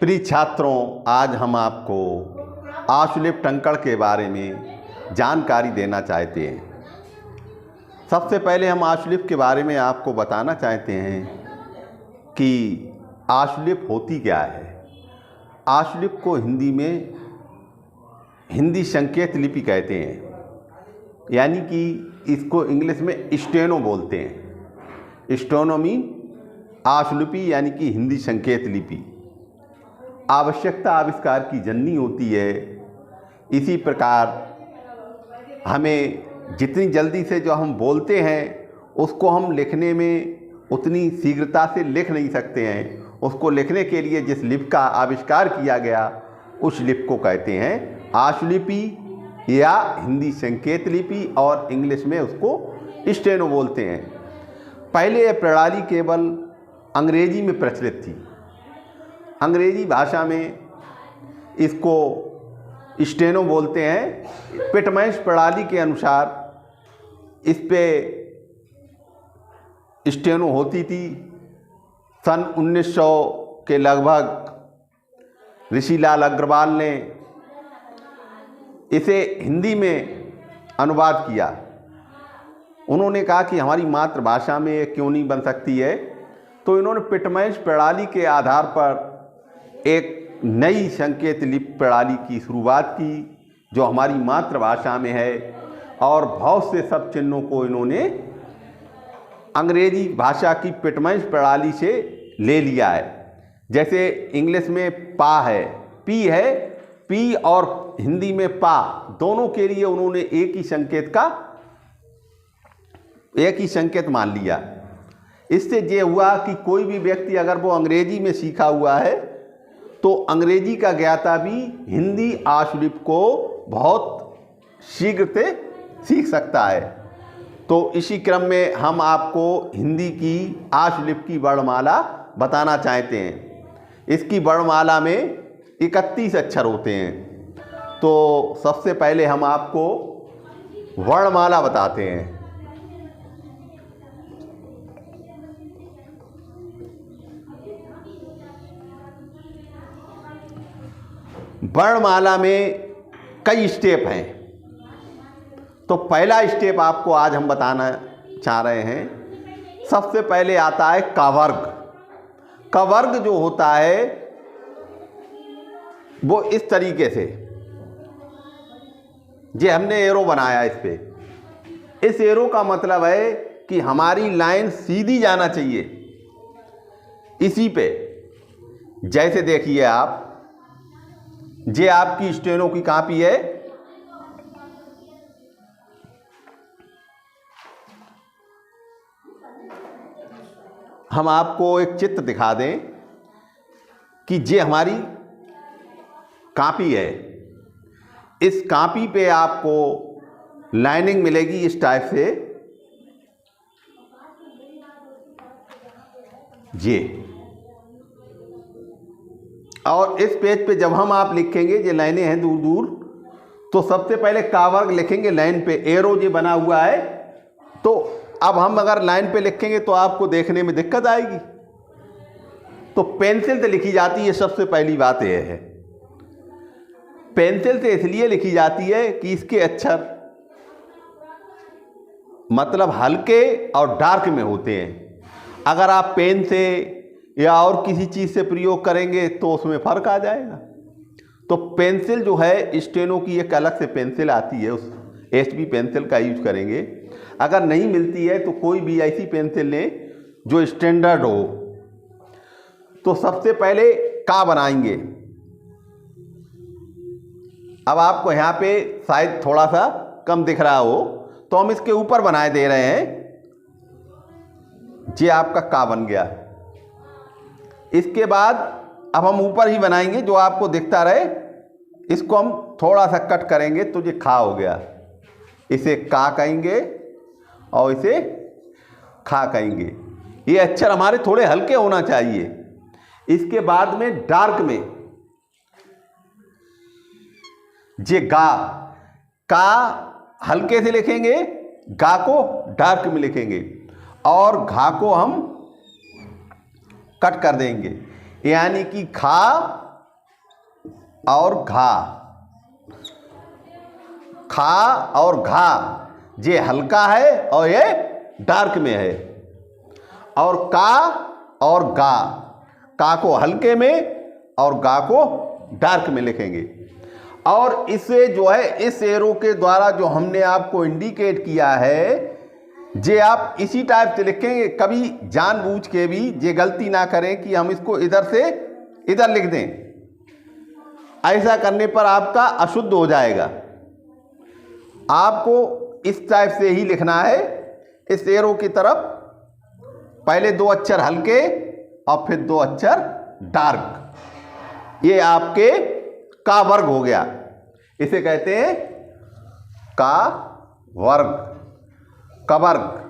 प्रिय छात्रों, आज हम आपको आशुलिप टंकण के बारे में जानकारी देना चाहते हैं। सबसे पहले हम आशुलिप के बारे में आपको बताना चाहते हैं कि आशुलिप होती क्या है। आशुलिप को हिंदी में हिंदी संकेत लिपि कहते हैं, यानी कि इसको इंग्लिश में स्टेनो बोलते हैं। स्टेनो मीन आशुलिपि यानी कि हिंदी संकेत लिपि। आवश्यकता आविष्कार की जननी होती है। इसी प्रकार हमें जितनी जल्दी से जो हम बोलते हैं उसको हम लिखने में उतनी शीघ्रता से लिख नहीं सकते हैं। उसको लिखने के लिए जिस लिपि का आविष्कार किया गया उस लिपि को कहते हैं आशुलिपि या हिंदी संकेत लिपि, और इंग्लिश में उसको स्टेनो बोलते हैं। पहले यह प्रणाली केवल अंग्रेजी में प्रचलित थी। अंग्रेजी भाषा में इसको स्टेनो बोलते हैं। पिटमैन प्रणाली के अनुसार इस पे स्टेनो होती थी। सन 1900 के लगभग ऋषिलाल अग्रवाल ने इसे हिंदी में अनुवाद किया। उन्होंने कहा कि हमारी मातृभाषा में ये क्यों नहीं बन सकती है, तो इन्होंने पिटमैन प्रणाली के आधार पर एक नई संकेत लिपि प्रणाली की शुरुआत की, जो हमारी मातृभाषा में है, और बहुत से सब चिन्हों को इन्होंने अंग्रेजी भाषा की पिटमैन प्रणाली से ले लिया है। जैसे इंग्लिश में पा है, पी है, पी और हिंदी में पा, दोनों के लिए उन्होंने एक ही संकेत मान लिया। इससे ये हुआ कि कोई भी व्यक्ति अगर वो अंग्रेजी में सीखा हुआ है तो अंग्रेजी का ज्ञाता भी हिंदी आशुलिप को बहुत शीघ्र से सीख सकता है। तो इसी क्रम में हम आपको हिंदी की आशुलिप की वर्णमाला बताना चाहते हैं। इसकी वर्णमाला में 31 अक्षर होते हैं। तो सबसे पहले हम आपको वर्णमाला बताते हैं। वर्णमाला में कई स्टेप हैं। तो पहला स्टेप आपको आज हम बताना चाह रहे हैं। सबसे पहले आता है का वर्ग। का वर्ग जो होता है वो इस तरीके से, ये हमने एरो बनाया इस पे। इस एरो का मतलब है कि हमारी लाइन सीधी जाना चाहिए इसी पे। जैसे देखिए आप, ये आपकी स्टेनो की कॉपी है। हम आपको एक चित्र दिखा दें कि ये हमारी कॉपी है। इस कॉपी पे आपको लाइनिंग मिलेगी इस टाइप से, ये। और इस पेज पे जब हम आप लिखेंगे, ये लाइनें हैं दूर दूर, तो सबसे पहले का वर्ग लिखेंगे लाइन पे। एरो ये बना हुआ है, तो अब हम अगर लाइन पे लिखेंगे तो आपको देखने में दिक्कत आएगी। तो पेंसिल से लिखी जाती है। सबसे पहली बात यह है, पेंसिल से इसलिए लिखी जाती है कि इसके अक्षर मतलब हल्के और डार्क में होते हैं। अगर आप पेन से या और किसी चीज़ से प्रयोग करेंगे तो उसमें फ़र्क आ जाएगा। तो पेंसिल जो है, स्टेनो की एक अलग से पेंसिल आती है, उस HB पेंसिल का यूज करेंगे। अगर नहीं मिलती है तो कोई भी ऐसी पेंसिल लें जो स्टैंडर्ड हो। तो सबसे पहले का बनाएंगे। अब आपको यहाँ पे शायद थोड़ा सा कम दिख रहा हो, तो हम इसके ऊपर बनाए दे रहे हैं। ये आपका का बन गया। इसके बाद अब हम ऊपर ही बनाएंगे जो आपको दिखता रहे। इसको हम थोड़ा सा कट करेंगे तो ये खा हो गया। इसे का कहेंगे और इसे खा कहेंगे। ये अक्षर हमारे थोड़े हल्के होना चाहिए। इसके बाद में डार्क में ये गा, का हल्के से लिखेंगे, गा को डार्क में लिखेंगे, और घा को हम कट कर देंगे, यानी कि खा और घा, खा और घा, ये हल्का है और ये डार्क में है। और का और गा, का को हल्के में और गा को डार्क में लिखेंगे। और इसे जो है इस एरो के द्वारा जो हमने आपको इंडिकेट किया है, जे आप इसी टाइप से लिखेंगे। कभी जानबूझ के भी ये गलती ना करें कि हम इसको इधर से इधर लिख दें, ऐसा करने पर आपका अशुद्ध हो जाएगा। आपको इस टाइप से ही लिखना है, इस एरो की तरफ पहले 2 अक्षर हल्के और फिर 2 अक्षर डार्क। ये आपके का वर्ग हो गया, इसे कहते हैं का वर्ग, कवर्ग।